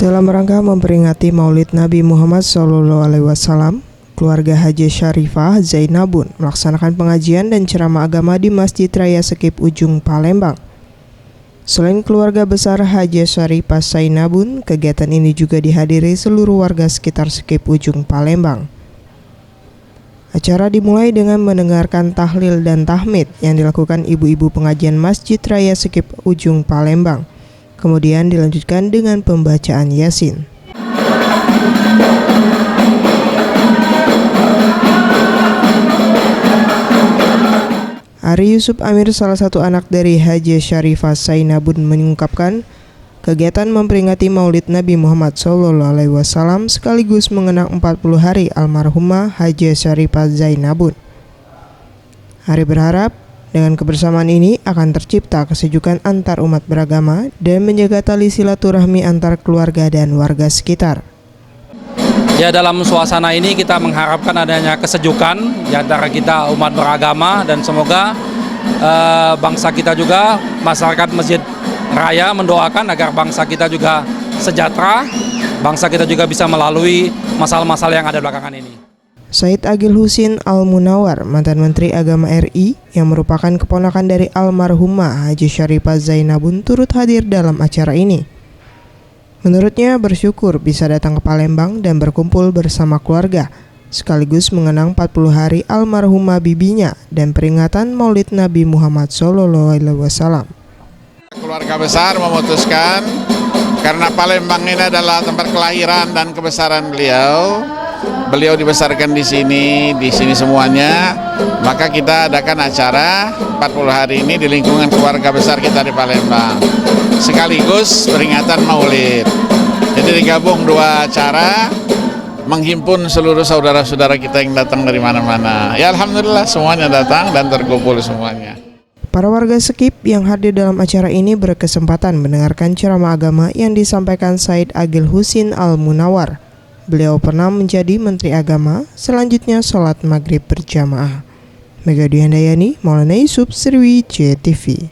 Dalam rangka memperingati Maulid Nabi Muhammad SAW, keluarga Haji Syarifah Zainabun melaksanakan pengajian dan ceramah agama di Masjid Raya Sekip Ujung Palembang. Selain keluarga besar Haji Syarifah Zainabun, kegiatan ini juga dihadiri seluruh warga sekitar Sekip Ujung Palembang. Acara dimulai dengan mendengarkan tahlil dan tahmid yang dilakukan ibu-ibu pengajian Masjid Raya Sekip Ujung Palembang. Kemudian dilanjutkan dengan pembacaan Yasin. Ari Yusuf Amir, salah satu anak dari Haji Syarifah Zainabun, mengungkapkan kegiatan memperingati Maulid Nabi Muhammad SAW sekaligus mengenang 40 hari almarhumah Haji Syarifah Zainabun. Ari berharap dengan kebersamaan ini akan tercipta kesejukan antar umat beragama dan menjaga tali silaturahmi antar keluarga dan warga sekitar. Ya, dalam suasana ini kita mengharapkan adanya kesejukan di antara kita umat beragama, dan semoga bangsa kita juga, masyarakat Masjid Raya mendoakan agar bangsa kita juga sejahtera, bangsa kita juga bisa melalui masalah-masalah yang ada belakangan ini. Said Agil Husin Al-Munawar, mantan Menteri Agama RI yang merupakan keponakan dari almarhumah Haji Syarifah Zainabun, turut hadir dalam acara ini. Menurutnya bersyukur bisa datang ke Palembang dan berkumpul bersama keluarga, sekaligus mengenang 40 hari almarhumah bibinya dan peringatan Maulid Nabi Muhammad SAW. Keluarga besar memutuskan, karena Palembang ini adalah tempat kelahiran dan kebesaran beliau. Beliau dibesarkan di sini semuanya, maka kita adakan acara 40 hari ini di lingkungan keluarga besar kita di Palembang, sekaligus peringatan Maulid. Jadi digabung dua acara, menghimpun seluruh saudara-saudara kita yang datang dari mana-mana. Ya alhamdulillah semuanya datang dan terkumpul semuanya. Para warga Sekip yang hadir dalam acara ini berkesempatan mendengarkan ceramah agama yang disampaikan Said Agil Husin Al-Munawar. Beliau pernah menjadi Menteri Agama, selanjutnya sholat maghrib berjamaah. Mega Dwi Handayani, Maulana Yusuf, Sriwijaya TV.